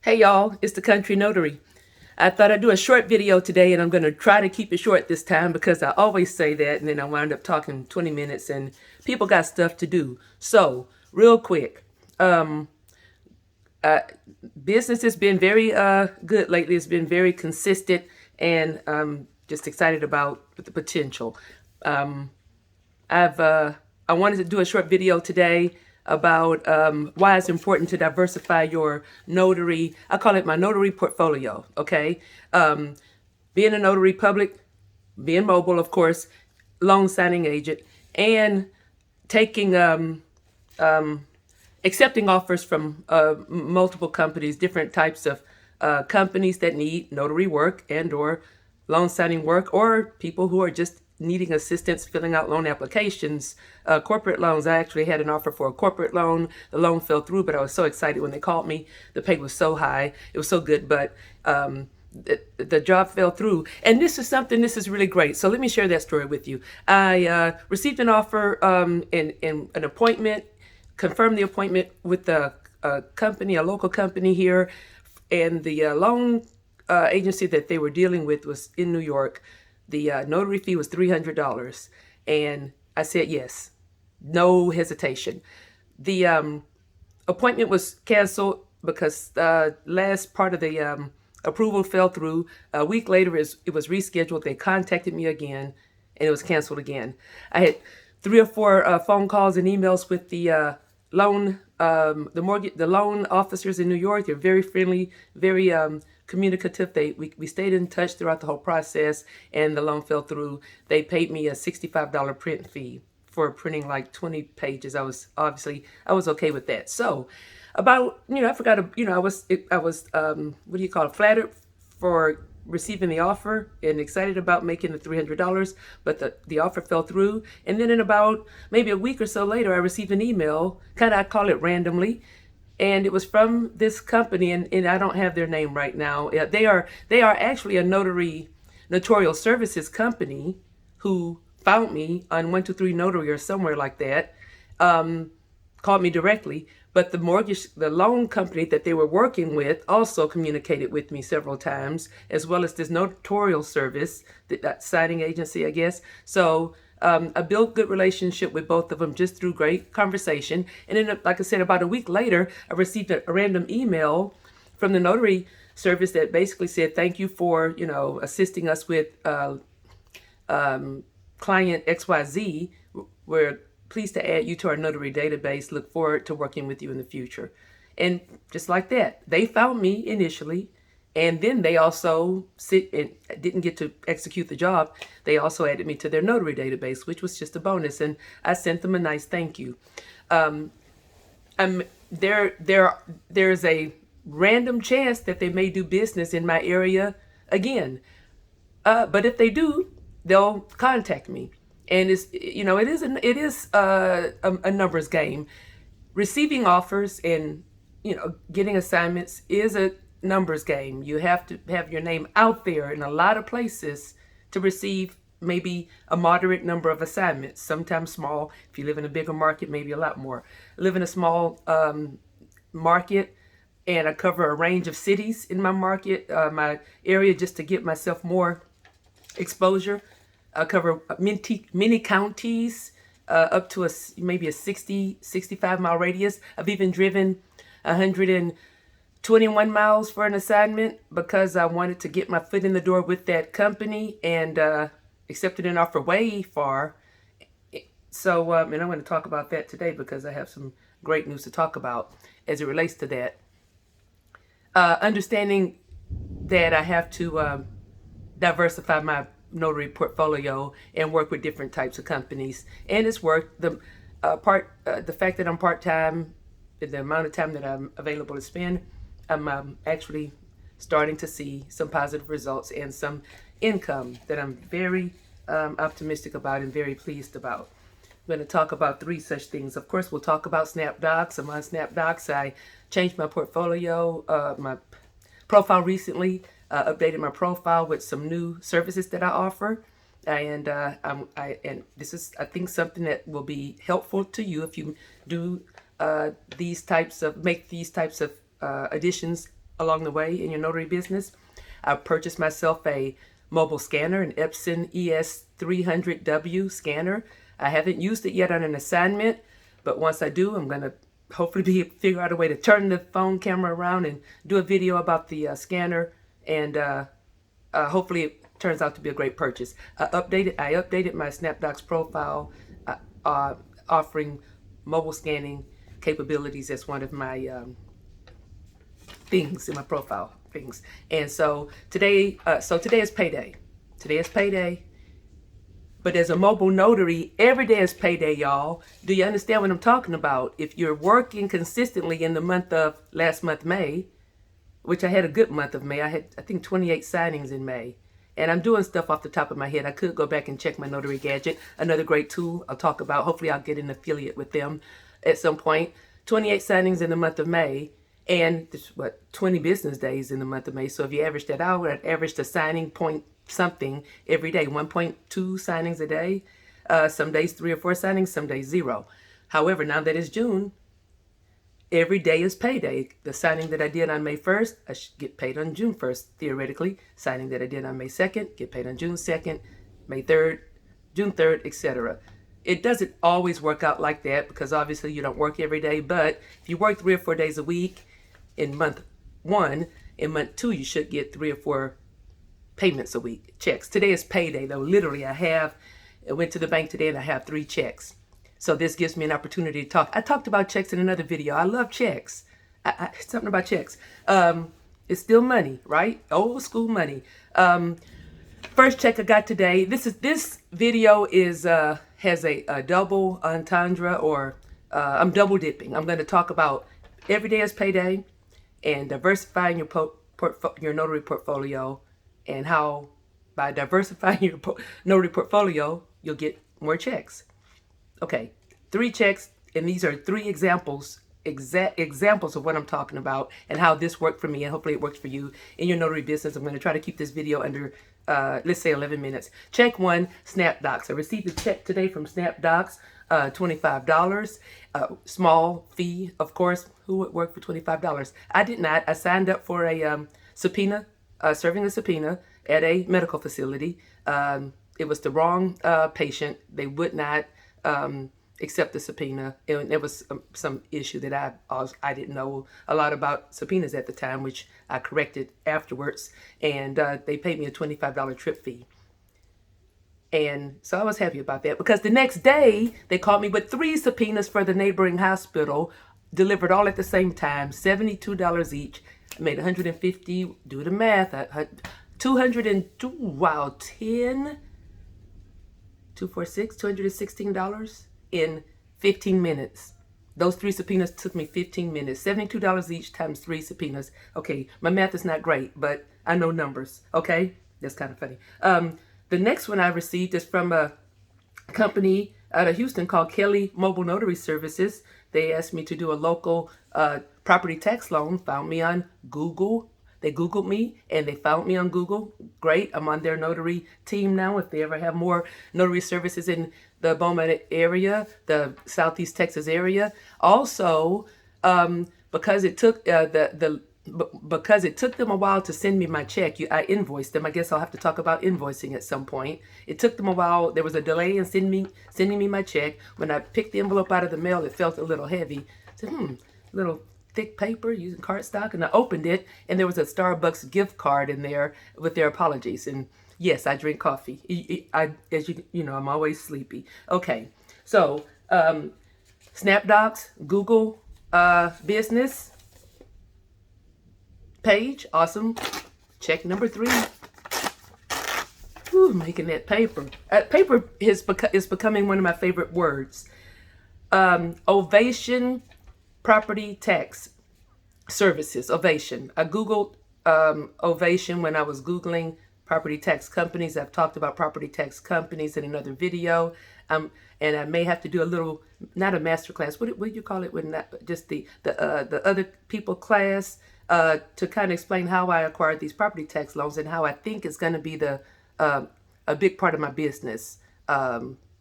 Hey y'all, it's the Country Notary. I thought I'd do a short video today, and I'm going to try to keep it short this time because I always say that and then I wind up talking 20 minutes and people got stuff to do. So, real quick, um, business has been very good lately. It's been very consistent, and I'm just excited about the potential. Um, I wanted to do a short video today about why it's important to diversify your notary. I call it my notary portfolio. Okay, being a notary public, being mobile, of course, loan signing agent, and taking accepting offers from multiple companies, different types of companies that need notary work and or loan signing work, or people who are just needing assistance filling out loan applications, corporate loans. I actually had an offer for a corporate loan. The loan fell through, but I was so excited when they called me. The pay was so high. It was so good, but the job fell through. And this is really great. So let me share that story with you. I received an offer in an appointment, confirmed the appointment with a company, a local company here, and the loan agency that they were dealing with was in New York. The notary fee was $300, and I said yes, no hesitation. The appointment was canceled because last part of the approval fell through. A week later, it was rescheduled. They contacted me again, and it was canceled again. I had 3 or 4 phone calls and emails with the the loan officers in New York. They're very friendly, very communicative. We stayed in touch throughout the whole process, and the loan fell through. They paid me a $65 print fee for printing like 20 pages. I was okay with that. So about, I forgot to, I was what do you call it, flattered for receiving the offer and excited about making the $300, but the offer fell through. And then in about maybe a week or so later, I received an email, I call it randomly, and it was from this company, and I don't have their name right now. They are actually a notarial services company who found me on 123 Notary or somewhere like that. Called me directly, but the loan company that they were working with also communicated with me several times, as well as this notarial service, that signing agency, I guess. So I built good relationship with both of them just through great conversation. And then, like I said, about a week later, I received a random email from the notary service that basically said, thank you for, assisting us with client XYZ. We're pleased to add you to our notary database. Look forward to working with you in the future. And just like that, they found me initially, and then they also didn't get to execute the job. They also added me to their notary database, which was just a bonus, and I sent them a nice thank you. There's a random chance that they may do business in my area again. But if they do, they'll contact me. And it is a numbers game. Receiving offers and getting assignments is a numbers game. You have to have your name out there in a lot of places to receive maybe a moderate number of assignments. Sometimes small. If you live in a bigger market, maybe a lot more. I live in a small market, and I cover a range of cities in my market, my area, just to get myself more exposure. I cover many counties, up to maybe a 65 mile radius. I've even driven 121 miles for an assignment because I wanted to get my foot in the door with that company, and accepted an offer way far. So, and I'm going to talk about that today because I have some great news to talk about as it relates to that. Understanding that I have to diversify my notary portfolio and work with different types of companies, and it's worked. The fact that I'm part-time, the amount of time that I'm available to spend, I'm actually starting to see some positive results and some income that I'm very optimistic about and very pleased about. I'm going to talk about 3 such things. Of course, we'll talk about SnapDocs. I'm on SnapDocs. I changed my portfolio, my profile recently, updated my profile with some new services that I offer. And and this is, I think, something that will be helpful to you if you do make these types of additions along the way in your notary business. I purchased myself a mobile scanner, an Epson ES300W scanner. I haven't used it yet on an assignment, but once I do, I'm going to hopefully figure out a way to turn the phone camera around and do a video about the scanner, and hopefully it turns out to be a great purchase. I updated my SnapDocs profile, offering mobile scanning capabilities as one of my things in my profile things. And so today is payday. Today is payday. But as a mobile notary, every day is payday, y'all. Do you understand what I'm talking about? If you're working consistently in the month of last month, May, which I had a good month of May. I had, I think, 28 signings in May. And I'm doing stuff off the top of my head. I could go back and check my Notary Gadget, another great tool I'll talk about. Hopefully I'll get an affiliate with them at some point. 28 signings in the month of May, and 20 business days in the month of May. So if you average that out, I'd average the signing point something every day, 1.2 signings a day. Some days 3 or 4 signings, some days 0. However, now that it's June, every day is payday. The signing that I did on May 1st, I should get paid on June 1st, theoretically. Signing that I did on May 2nd, get paid on June 2nd, May 3rd, June 3rd, etc. It doesn't always work out like that because obviously you don't work every day, but if you work 3 or 4 days a week in month 1, in month 2 you should get 3 or 4 payments a week, checks. Today is payday though. Literally I went to the bank today and I have 3 checks. So this gives me an opportunity to talk. I talked about checks in another video. I love checks. Something about checks. It's still money, right? Old school money. First check I got today. This video is has a double entendre, or I'm double dipping. I'm going to talk about every day is payday and diversifying your notary portfolio, and how by diversifying your notary portfolio you'll get more checks. Okay, 3 checks, and these are 3 examples, exact examples of what I'm talking about and how this worked for me, and hopefully it works for you in your notary business. I'm going to try to keep this video under, let's say 11 minutes. Check 1, SnapDocs. I received a check today from SnapDocs, $25. Small fee, of course. Who would work for $25? I did not. I signed up for a subpoena, serving a subpoena at a medical facility. It was the wrong patient. They would not accept the subpoena, and there was some issue that I didn't know a lot about subpoenas at the time, which I corrected afterwards, and they paid me a $25 trip fee. And so I was happy about that, because the next day they called me with 3 subpoenas for the neighboring hospital, delivered all at the same time, $72 each. I made $150, do the math, 202, wow, 10, 246, $216 in 15 minutes. Those 3 subpoenas took me 15 minutes. $72 each times 3 subpoenas. Okay, my math is not great, but I know numbers. Okay, that's kind of funny. The next one I received is from a company out of Houston called Kelly Mobile Notary Services. They asked me to do a local property tax loan. Found me on Google. They Googled me and they found me on Google. Great. I'm on their notary team now. If they ever have more notary services in the Beaumont area, the Southeast Texas area. Also, because it took because it took them a while to send me my check, I invoiced them. I guess I'll have to talk about invoicing at some point. It took them a while. There was a delay in sending me my check. When I picked the envelope out of the mail, it felt a little heavy. I said, little thick paper using cardstock, and I opened it, and there was a Starbucks gift card in there with their apologies. And yes, I drink coffee. As you know, I'm always sleepy. Okay, so SnapDocs, Google business page, awesome. Check number 3. Ooh, making that paper. Paper is becoming one of my favorite words. Ovation property tax services. Ovation. I Googled Ovation when I was Googling property tax companies. I've talked about property tax companies in another video. And I may have to do a little, not a master class. What do you call it? When just the other people class to kind of explain how I acquired these property tax loans and how I think it's going to be a big part of my business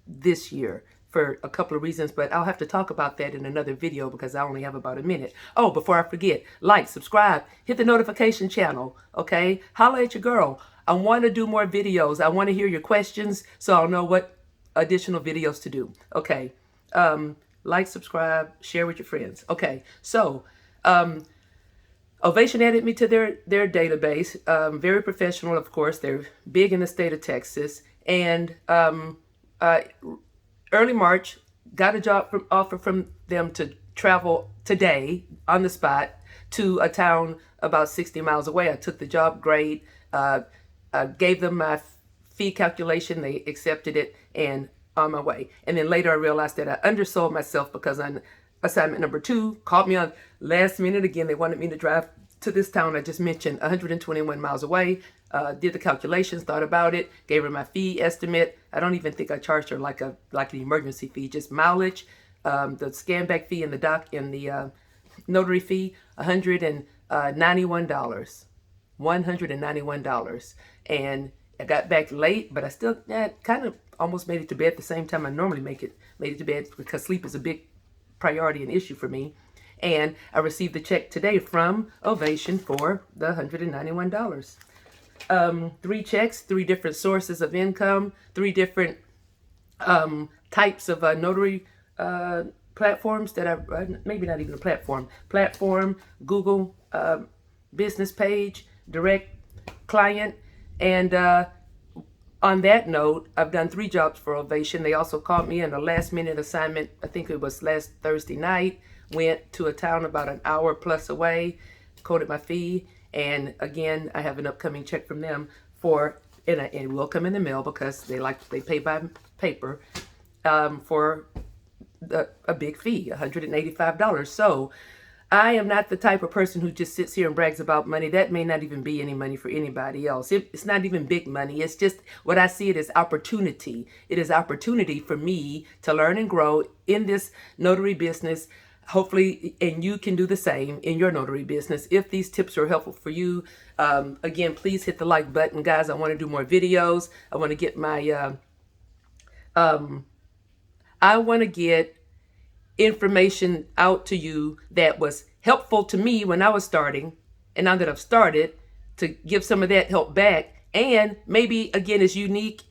this year. for a couple of reasons, but I'll have to talk about that in another video because I only have about a minute. Oh, before I forget, like, subscribe, hit the notification channel, okay? Holla at your girl. I want to do more videos. I want to hear your questions so I'll know what additional videos to do. Okay. Like, subscribe, share with your friends. Okay. So, Ovation added me to their database. Very professional, of course. They're big in the state of Texas. And early March, got a job offer from them to travel today on the spot to a town about 60 miles away. I took the job, great. Gave them my fee calculation. They accepted it, and on my way. And then later I realized that I undersold myself because on assignment number 2, called me on last minute again. They wanted me to drive to this town I just mentioned, 121 miles away. Did the calculations, thought about it, gave her my fee estimate. I don't even think I charged her like an emergency fee, just mileage, the scan back fee and the notary fee, $191. $191. And I got back late, but I still kind of almost made it to bed at the same time I normally made it to bed, because sleep is a big priority and issue for me. And I received the check today from Ovation for the $191. 3 checks, 3 different sources of income, 3 different types of notary platforms that maybe not even a platform, Google business page, direct client. And on that note, I've done 3 jobs for Ovation. They also called me in a last minute assignment. I think it was last Thursday night. Went to a town about an hour plus away, quoted my fee, and again, I have an upcoming check from them and it will come in the mail because they pay by paper, for a big fee, $185. So I am not the type of person who just sits here and brags about money. That may not even be any money for anybody else. It's not even big money. It's just what I see it as opportunity. It is opportunity for me to learn and grow in this notary business. Hopefully, and you can do the same in your notary business. If these tips are helpful for you, again, please hit the like button, guys. I want to do more videos. I want to get my, I want to get information out to you that was helpful to me when I was starting, and now that I've started, to give some of that help back, and maybe again is unique.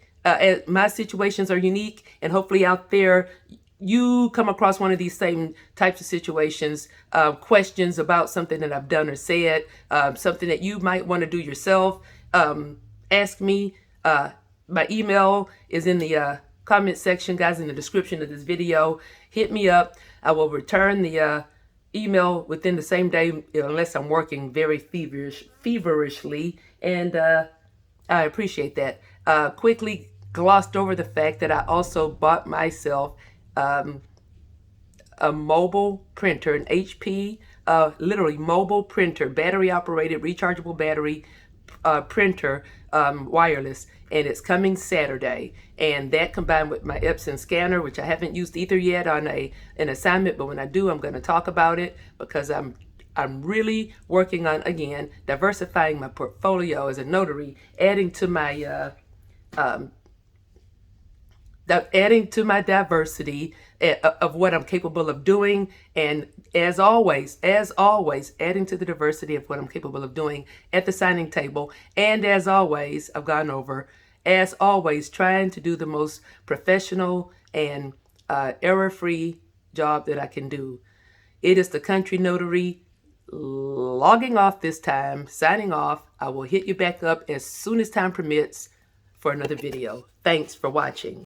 My situations are unique, and hopefully out there you come across one of these same types of situations, questions about something that I've done or said, something that you might want to do yourself. Ask me. My email is in the comment section, guys, in the description of this video. Hit me up. I will return the email within the same day, unless I'm working very feverishly, and I appreciate that. Quickly glossed over the fact that I also bought myself a mobile printer, an HP, literally mobile printer, battery operated, rechargeable battery printer, wireless, and it's coming Saturday. And that combined with my Epson scanner, which I haven't used either yet on an assignment, but when I do, I'm going to talk about it, because I'm really working on, again, diversifying my portfolio as a notary, adding to my diversity of what I'm capable of doing, and as always, adding to the diversity of what I'm capable of doing at the signing table. And as always, I've gone over, as always, trying to do the most professional and error-free job that I can do. It is the Country Notary logging off this time, signing off. I will hit you back up as soon as time permits for another video. Thanks for watching.